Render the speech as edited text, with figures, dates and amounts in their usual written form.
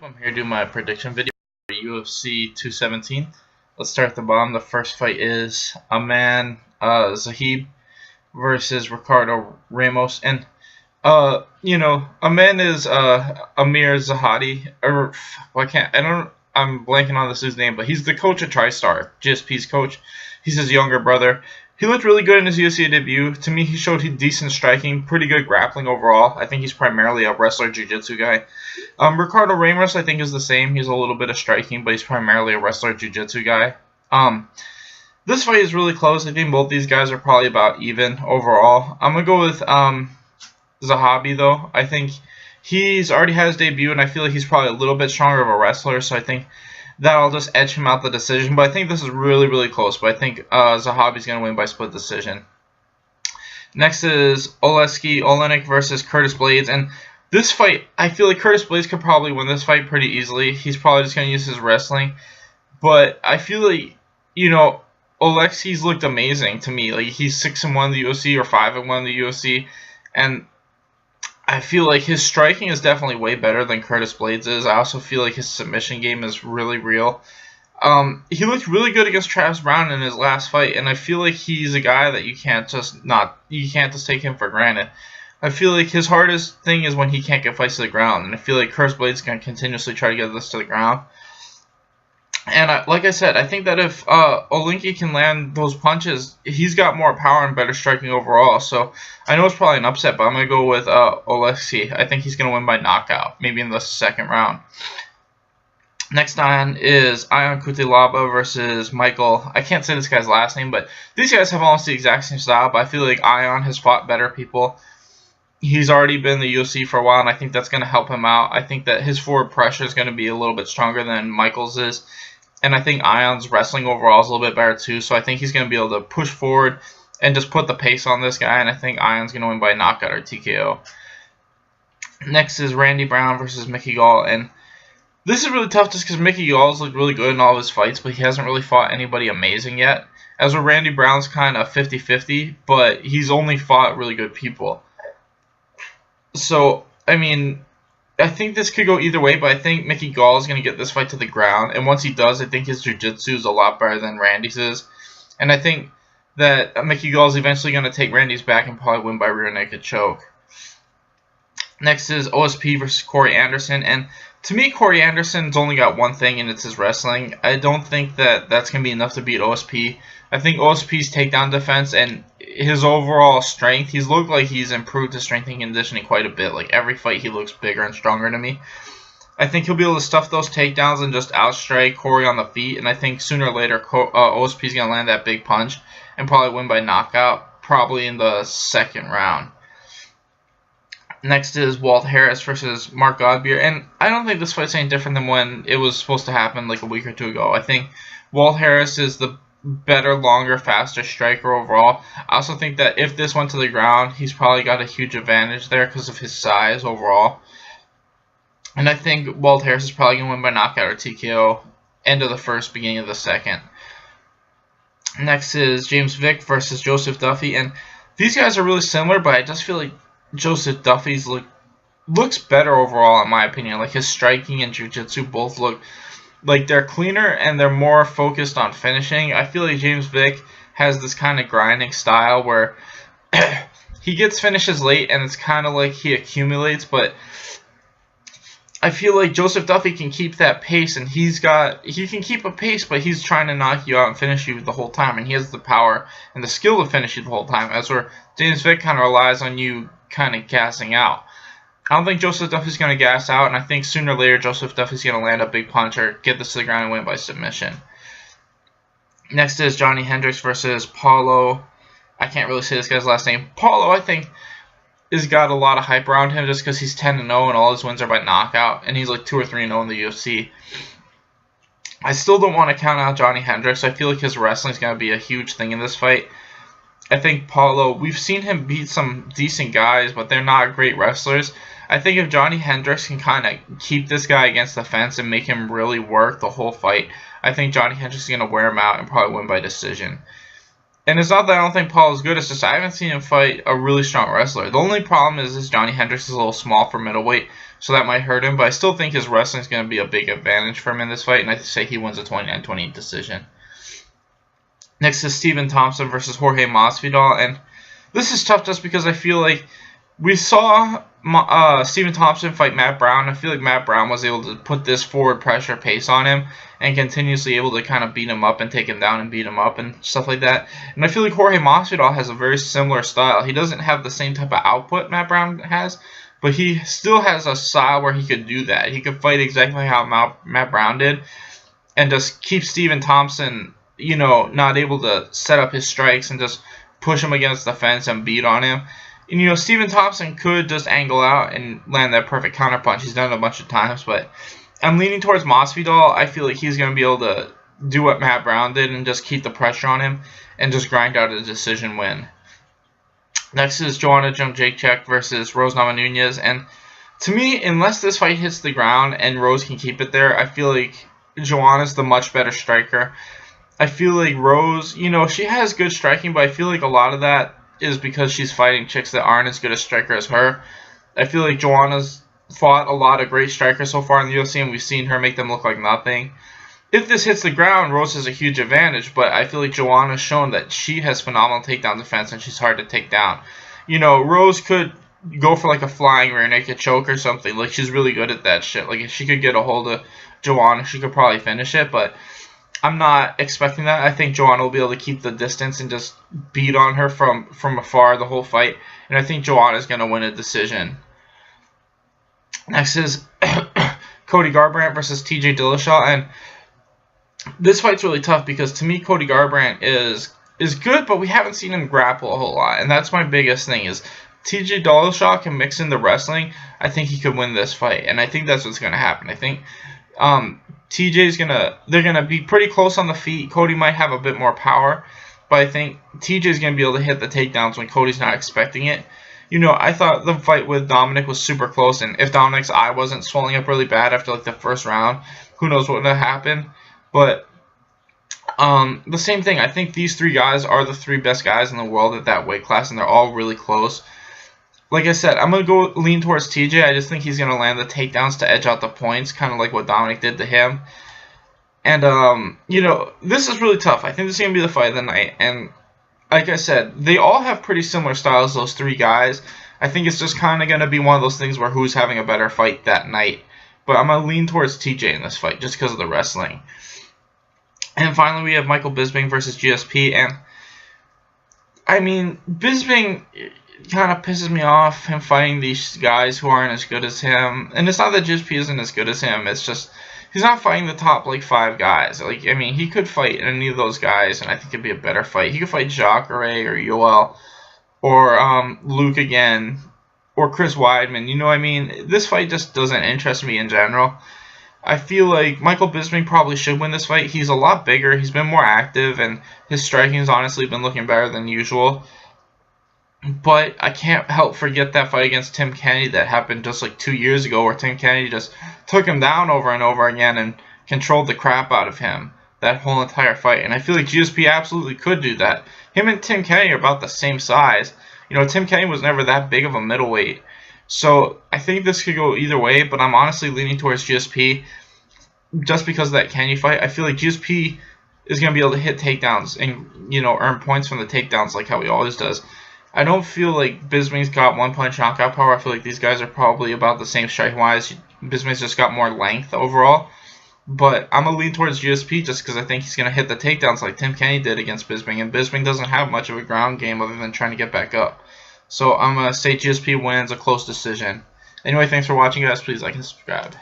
I'm here to do my prediction video for UFC 217. Let's start at the bottom. The first fight is Aman Zahib versus Ricardo Ramos. And, Aman is Amir Zahadi. I'm blanking on this dude's name, but he's the coach at TriStar, GSP's coach. He's his younger brother. He looked really good in his UFC debut. To me, he showed decent striking, pretty good grappling overall. I think he's primarily a wrestler, jiu-jitsu guy. Ricardo Ramos, I think, is the same. He's a little bit of striking, but he's primarily a wrestler, jiu-jitsu guy. This fight is really close. I think both these guys are probably about even overall. I'm going to go with Zahabi, though. I think he's already had his debut, and I feel like he's probably a little bit stronger of a wrestler, so I think that'll just edge him out the decision. But I think this is really, really close. But I think Zahabi's going to win by split decision. Next is Olenek versus Curtis Blades. And this fight, I feel like Curtis Blades could probably win this fight pretty easily. He's probably just going to use his wrestling. But I feel like, Oleksi's looked amazing to me. Like, he's 6-1 in the UFC or 5-1 in the UFC. And I feel like his striking is definitely way better than Curtis Blades is. I also feel like his submission game is really real. He looked really good against Travis Brown in his last fight, and I feel like he's a guy that you can't just take him for granted. I feel like his hardest thing is when he can't get fights to the ground, and I feel like Curtis Blades is going to continuously try to get this to the ground. And like I said, I think that if Olenki can land those punches, he's got more power and better striking overall. So I know it's probably an upset, but I'm going to go with Oleksi. I think he's going to win by knockout, maybe in the second round. Next on is Ion Cutelaba versus Michael. I can't say this guy's last name, but these guys have almost the exact same style. But I feel like Ion has fought better people. He's already been in the UFC for a while, and I think that's going to help him out. I think that his forward pressure is going to be a little bit stronger than Michael's is. And I think Ion's wrestling overall is a little bit better too. So I think he's going to be able to push forward and just put the pace on this guy. And I think Ion's going to win by knockout or TKO. Next is Randy Brown versus Mickey Gall. And this is really tough just because Mickey Gall's looked really good in all of his fights, but he hasn't really fought anybody amazing yet. As with Randy Brown's kind of 50-50, but he's only fought really good people. So, I mean, I think this could go either way, but I think Mickey Gall is going to get this fight to the ground. And once he does, I think his jiu-jitsu is a lot better than Randy's is. And I think that Mickey Gall is eventually going to take Randy's back and probably win by rear naked choke. Next is OSP versus Corey Anderson. And to me, Corey Anderson's only got one thing, and it's his wrestling. I don't think that that's going to be enough to beat OSP. I think OSP's takedown defense and his overall strength, he's looked like he's improved his strength and conditioning quite a bit. Like, every fight he looks bigger and stronger to me. I think he'll be able to stuff those takedowns and just outstrike Corey on the feet. And I think sooner or later, OSP's going to land that big punch and probably win by knockout, probably in the second round. Next is Walt Harris versus Mark Godbeer. And I don't think this fight's any different than when it was supposed to happen like a week or two ago. I think Walt Harris is the better, longer, faster striker overall. I also think that if this went to the ground, he's probably got a huge advantage there because of his size overall. And I think Walt Harris is probably going to win by knockout or TKO, end of the first, beginning of the second. Next is James Vick versus Joseph Duffy. And these guys are really similar, but I just feel like Joseph Duffy's looks better overall, in my opinion. Like, his striking and jiu-jitsu both look like they're cleaner and they're more focused on finishing. I feel like James Vick has this kind of grinding style where he gets finishes late and it's kind of like he accumulates, but I feel like Joseph Duffy can keep that pace, and he can keep a pace, but he's trying to knock you out and finish you the whole time, and he has the power and the skill to finish you the whole time, as where James Vick kind of relies on you kind of gassing out. I don't think Joseph Duffy's going to gas out, and I think sooner or later Joseph Duffy's going to land a big punch or get this to the ground and win by submission. Next is Johnny Hendricks versus Paulo. I can't really say this guy's last name. Paulo, I think, has got a lot of hype around him just because he's 10-0 and all his wins are by knockout, and he's like 2 or 3-0 in the UFC. I still don't want to count out Johnny Hendricks. I feel like his wrestling is going to be a huge thing in this fight. I think Paulo, we've seen him beat some decent guys, but they're not great wrestlers. I think if Johnny Hendricks can kind of keep this guy against the fence and make him really work the whole fight, I think Johnny Hendricks is going to wear him out and probably win by decision. And it's not that I don't think Paul is good, it's just I haven't seen him fight a really strong wrestler. The only problem is Johnny Hendricks is a little small for middleweight, so that might hurt him, but I still think his wrestling is going to be a big advantage for him in this fight, and I say he wins a 29-28 decision. Next is Stephen Thompson versus Jorge Masvidal, and this is tough just because I feel like we saw Stephen Thompson fight Matt Brown. I feel like Matt Brown was able to put this forward pressure pace on him and continuously able to kind of beat him up and take him down and beat him up and stuff like that. And I feel like Jorge Masvidal has a very similar style. He doesn't have the same type of output Matt Brown has, but he still has a style where he could do that. He could fight exactly how Matt Brown did and just keep Stephen Thompson, you know, not able to set up his strikes and just push him against the fence and beat on him. And, you know, Stephen Thompson could just angle out and land that perfect counterpunch. He's done it a bunch of times, but I'm leaning towards Masvidal. I feel like he's going to be able to do what Matt Brown did and just keep the pressure on him and just grind out a decision win. Next is Joanna Jędrzejczyk versus Rose Namajunas. And to me, unless this fight hits the ground and Rose can keep it there, I feel like Joanna's the much better striker. I feel like Rose, you know, she has good striking, but I feel like a lot of that is because she's fighting chicks that aren't as good a striker as her. I feel like Joanna's fought a lot of great strikers so far in the UFC, and we've seen her make them look like nothing. If this hits the ground, Rose has a huge advantage, but I feel like Joanna's shown that she has phenomenal takedown defense, and she's hard to take down. You know, Rose could go for like a flying rear naked choke or something. Like, she's really good at that shit. Like, if she could get a hold of Joanna, she could probably finish it, but I'm not expecting that. I think Joanna will be able to keep the distance and just beat on her from afar the whole fight. And I think Joanna is going to win a decision. Next is Cody Garbrandt versus TJ Dillashaw. And this fight's really tough because to me Cody Garbrandt is good, but we haven't seen him grapple a whole lot. And that's my biggest thing is TJ Dillashaw can mix in the wrestling. I think he could win this fight. And I think that's what's going to happen. I think they're gonna be pretty close on the feet. Cody might have a bit more power, but I think TJ's gonna be able to hit the takedowns when Cody's not expecting it. You know, I thought the fight with Dominic was super close, and if Dominic's eye wasn't swelling up really bad after like the first round, who knows what would have happened. But the same thing. I think these three guys are the three best guys in the world at that weight class, and they're all really close. Like I said, I'm going to go lean towards TJ. I just think he's going to land the takedowns to edge out the points, kind of like what Dominic did to him. And, you know, this is really tough. I think this is going to be the fight of the night. And like I said, they all have pretty similar styles, those three guys. I think it's just kind of going to be one of those things where who's having a better fight that night. But I'm going to lean towards TJ in this fight just because of the wrestling. And finally, we have Michael Bisping versus GSP. And, I mean, Bisping kind of pisses me off, him fighting these guys who aren't as good as him. And it's not that GSP isn't as good as him, it's just he's not fighting the top like 5 guys. Like, I mean, he could fight any of those guys and I think it'd be a better fight. He could fight Jacare or Yoel or Luke again or Chris Weidman. You know what I mean? This fight just doesn't interest me in general. I feel like Michael Bisping probably should win this fight. He's a lot bigger, he's been more active, and his striking has honestly been looking better than usual. But I can't help forget that fight against Tim Kennedy that happened just like 2 years ago where Tim Kennedy just took him down over and over again and controlled the crap out of him that whole entire fight. And I feel like GSP absolutely could do that. Him and Tim Kennedy are about the same size. You know, Tim Kennedy was never that big of a middleweight. So I think this could go either way, but I'm honestly leaning towards GSP just because of that Kennedy fight. I feel like GSP is going to be able to hit takedowns and, you know, earn points from the takedowns like how he always does. I don't feel like Bisping's got one-punch knockout power. I feel like these guys are probably about the same strike-wise. Bisping's just got more length overall. But I'm going to lean towards GSP just because I think he's going to hit the takedowns like Tim Kennedy did against Bisping. And Bisping doesn't have much of a ground game other than trying to get back up. So I'm going to say GSP wins a close decision. Anyway, thanks for watching, guys. Please like and subscribe.